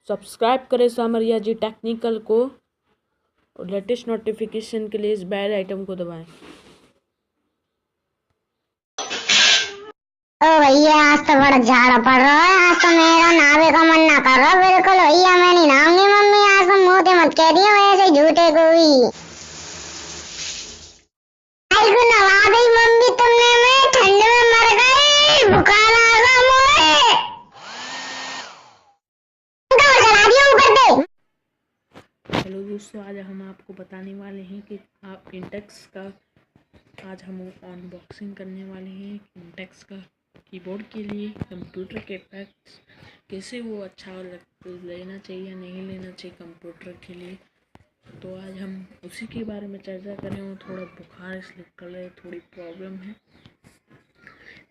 Subscribe करें सामरिया जी technical को और लेटेस्ट नोटिफिकेशन के लिए इस बेल आइटम को दबाएं। ओ भैया आज तो बड़ा झाड़ा पड़ रहा है। आज तो मेरा नहाने का मन ना कर रहा बिल्कुल। भैया मैं नहीं नहाऊंगी। मम्मी आज तुम मुँह मत कह दियो ऐसे झूठे को भी। आज को नहा दी मम्मी तुमने। मैं ठंड में मर गई। बुखार आ गया मुझे। चला दिया ऊपर से। हेलो दोस्तों, आज हम आपको बताने वाले हैं कि आप इंटेक्स का आज हम अनबॉक्सिंग करने वाले हैं। इंटेक्स का कीबोर्ड के लिए कंप्यूटर के पैक्स कैसे वो अच्छा लेना चाहिए या नहीं लेना चाहिए कंप्यूटर के लिए, तो आज हम उसी के बारे में चर्चा करें। और थोड़ा बुखार इसलिए कल थोड़ी प्रॉब्लम है,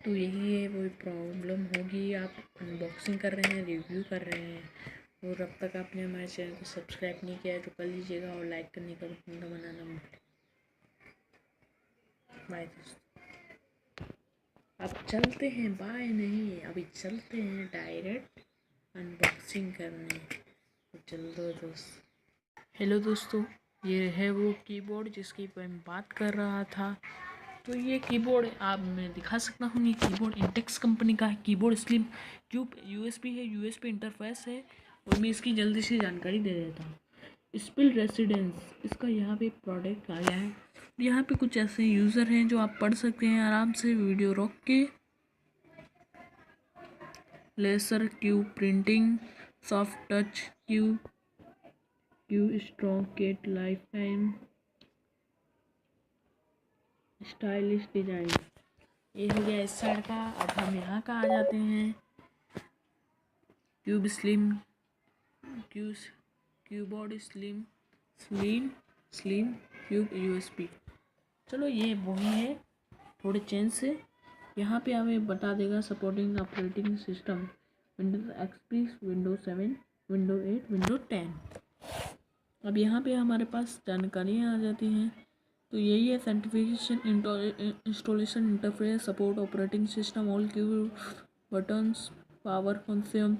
तो यही है वो प्रॉब्लम होगी। आप अनबॉक्सिंग कर रहे हैं, रिव्यू कर रहे हैं, और अब तक आपने हमारे चैनल को सब्सक्राइब नहीं किया है तो कर लीजिएगा और लाइक करने का बटन बनाना मत। बाय दोस्तों, अब चलते हैं। बाय नहीं, अभी चलते हैं डायरेक्ट अनबॉक्सिंग करने। तो चल दो दोस्त। हेलो दोस्तों, ये है वो कीबोर्ड जिसकी मैं बात कर रहा था। तो ये कीबोर्ड आप मैं दिखा सकता हूँ। ये कीबोर्ड इंटेक्स कंपनी का है। कीबोर्ड स्लिम क्यूब यूएसबी है, यूएसबी इंटरफेस है। और मैं इसकी जल्दी से जानकारी दे देता हूँ। स्पिल रेसिडेंस इसका यहाँ पे प्रोडक्ट आया है। यहाँ पे कुछ ऐसे यूज़र हैं जो आप पढ़ सकते हैं आराम से वीडियो रोक के। Laser cube printing, soft touch cube, cue strong cat life time, stylish design. ये हो गया इस साइड का। अब हम यहाँ का आ जाते हैं। Cube slim keyboard slim cube USB. चलो ये वही है, थोड़े चेंज से। यहाँ पे हमें बता देगा supporting operating system Windows XP, Windows 7, Windows 8, Windows 10। अब यहाँ पे हमारे पास जानकारियाँ आ जाती हैं। तो यही है certification, installation, interface, support operating system, all keyboard buttons, power consume,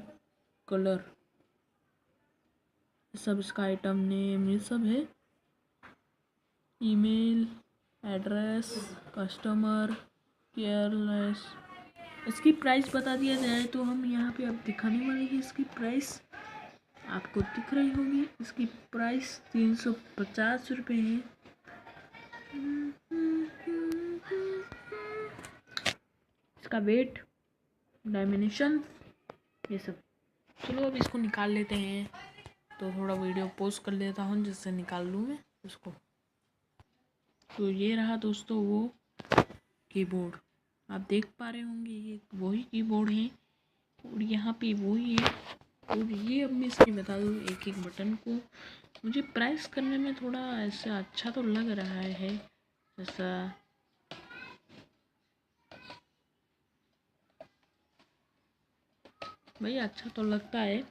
colour, सब इसका आइटम नेम ये सब है। Email address, customer careless. इसकी प्राइस बता दिया जाए तो हम यहाँ पे अब दिखाने वाले हैं। इसकी प्राइस आपको दिख रही होगी। इसकी प्राइस 350 रुपये है। इसका वेट, डायमेंशन, ये सब। चलो अब इसको निकाल लेते हैं। तो थोड़ा वीडियो पॉज कर लेता हूँ जिससे निकाल लूँ मैं उसको। तो ये रहा दोस्तों वो कीबोर्ड, आप देख पा रहे होंगे ये वही कीबोर्ड है। और यहाँ पे वही है। और ये अब मैं इसकी बता दूँ एक एक बटन को। मुझे प्रेस करने में थोड़ा ऐसा अच्छा तो लग रहा है, जैसा भाई अच्छा तो लगता है।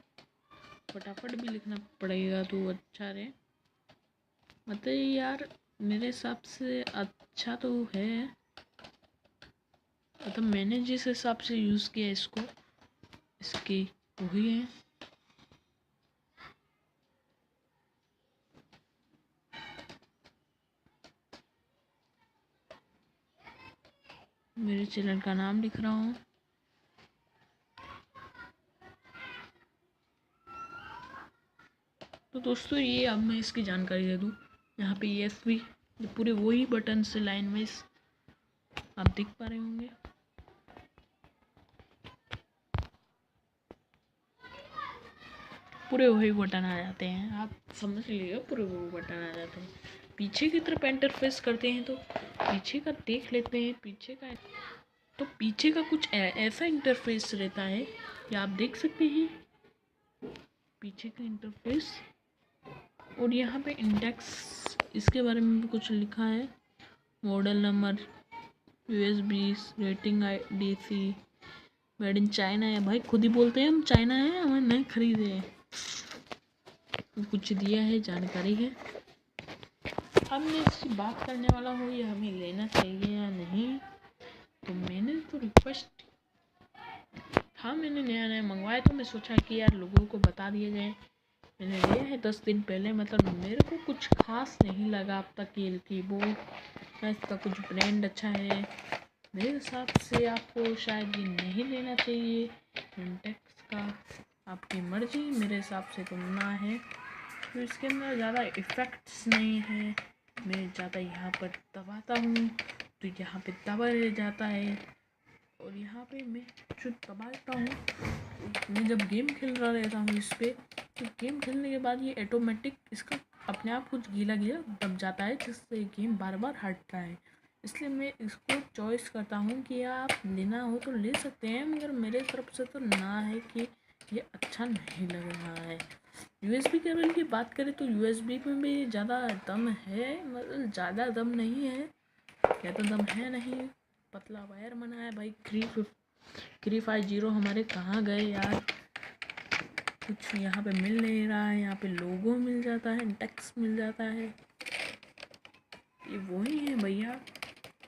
फटाफट भी लिखना पड़ेगा तो अच्छा रहे। मतलब यार मेरे हिसाब से अच्छा तो है। मतलब मैंने जिस हिसाब से यूज़ किया इसको, इसकी वही है। मेरे चैनल का नाम लिख रहा हूँ। तो दोस्तों ये अब मैं इसकी जानकारी दे दूँ। यहाँ पे ESP पूरे वही बटन से लाइन वाइज आप देख पा रहे होंगे। पूरे वही बटन आ जाते हैं, आप समझ लीजिए पूरे वही बटन आ जाते हैं। पीछे की तरफ इंटरफेस करते हैं तो पीछे का देख लेते हैं। पीछे का तो पीछे का कुछ ऐसा इंटरफेस रहता है कि आप देख सकते हैं पीछे का इंटरफेस। और यहाँ पे इंडेक्स इसके बारे में भी कुछ लिखा है। Model number, USB, rating DC, made in China है। भाई खुद ही बोलते हैं हम चाइना है, हमें नहीं खरीदे हैं। कुछ दिया है, जानकारी है। अब मैं इसकी बात करने वाला हूँ ये हमें लेना चाहिए या नहीं। तो मैंने तो रिक्वेस्ट हाँ, मैंने नया मंगवाया तो मैं सोचा कि यार लोगों को बता दिया जाए। मैंने लिया है 10 दिन पहले, मतलब मेरे को कुछ खास नहीं लगा अब तक ये कीबोर्ड ना, इसका कुछ ब्रांड अच्छा है। मेरे हिसाब से आपको शायद ये नहीं लेना चाहिए इंटेक्स का, आपकी मर्जी। मेरे हिसाब से तो ना है, तो इसके अंदर ज़्यादा इफ़ेक्ट्स नहीं है। मैं ज़्यादा यहाँ पर दबाता हूँ तो यहाँ पे दबा रह जाता है, और यहाँ पे मैं जो दबाता हूँ, मैं जब गेम खेल रहा रहता हूँ इस पर, तो गेम खेलने के बाद ये ऑटोमेटिक इसका अपने आप कुछ गीला गीला दब जाता है, जिससे गेम बार बार हटता है। इसलिए मैं इसको चॉइस करता हूँ कि आप लेना हो तो ले सकते हैं, मगर मेरे तरफ से तो ना है कि ये अच्छा नहीं लग रहा है। USB केबल की बात करें तो USB में भी ज़्यादा दम है, मतलब ज़्यादा दम नहीं है, क्या तो दम है नहीं, पतला वायर बना है भाई। 350 हमारे कहाँ गए यार, कुछ यहाँ पे मिल नहीं रहा है। यहाँ पे लोगो मिल जाता है, इंटेक्स मिल जाता है, ये वही है भैया,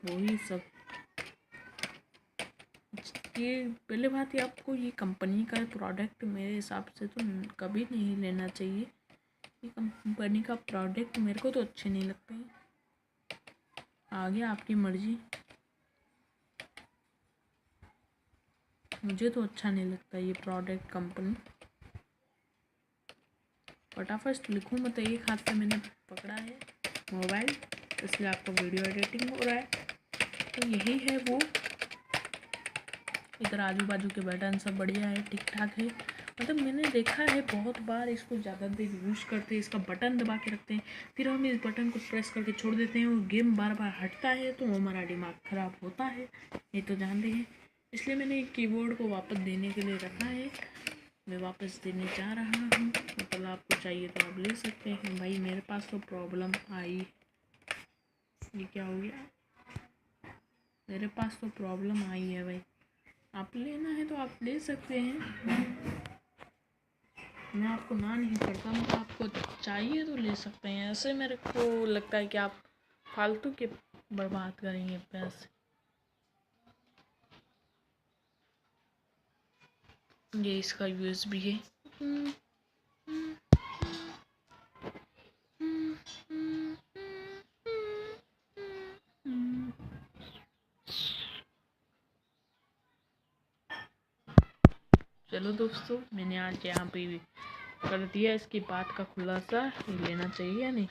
वही सब। ये पहले बात है, आपको ये कंपनी का प्रोडक्ट मेरे हिसाब से तो कभी नहीं लेना चाहिए। ये कंपनी का प्रोडक्ट मेरे को तो अच्छे नहीं लगते हैं। आगे आपकी मर्जी, मुझे तो अच्छा नहीं लगता ये प्रोडक्ट कंपनी। फटाफट लिखूँ मत, एक हाथ से मैंने पकड़ा है मोबाइल, इसलिए आपको वीडियो एडिटिंग हो रहा है। तो यही है वो, इधर आजू बाजू के बटन सब बढ़िया है, ठीक ठाक है। मतलब मैंने देखा है बहुत बार इसको ज़्यादा देर यूज़ करते हैं, इसका बटन दबा के रखते हैं, फिर हम इस बटन को प्रेस करके छोड़ देते हैं और गेम बार बार हटता है, तो हमारा दिमाग ख़राब होता है, ये तो जानते हैं। इसलिए मैंने कीबोर्ड को वापस देने के लिए रखा है, मैं वापस देने जा रहा हूँ। मतलब आपको चाहिए तो आप ले सकते हैं भाई, मेरे पास तो प्रॉब्लम आई। ये क्या हो गया, मेरे पास तो प्रॉब्लम आई है भाई। आप लेना है तो आप ले सकते हैं, मैं आपको ना नहीं करता, मतलब आपको चाहिए तो ले सकते हैं। ऐसे मेरे को लगता है कि आप फालतू के बर्बाद करेंगे पैसे। ये इसका USB है। चलो दोस्तों, मैंने आज यहाँ पे कर दिया इसकी बात का खुलासा, लेना चाहिए या नहीं।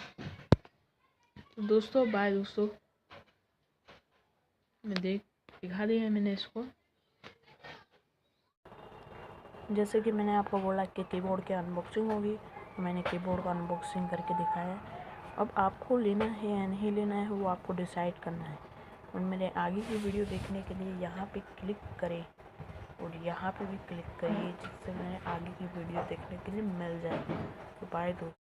तो दोस्तों बाय दोस्तों, मैं दिखा दिया है मैंने इसको, जैसे कि मैंने आपको बोला कि कीबोर्ड की अनबॉक्सिंग होगी, तो मैंने कीबोर्ड का अनबॉक्सिंग करके दिखाया। अब आपको लेना है या नहीं लेना है वो आपको डिसाइड करना है, और मेरे आगे की वीडियो देखने के लिए यहाँ पे क्लिक करें और यहाँ पे भी क्लिक करिए, जिससे मैंने आगे की वीडियो देखने के लिए मिल जाए। तो बाय दोस्तों।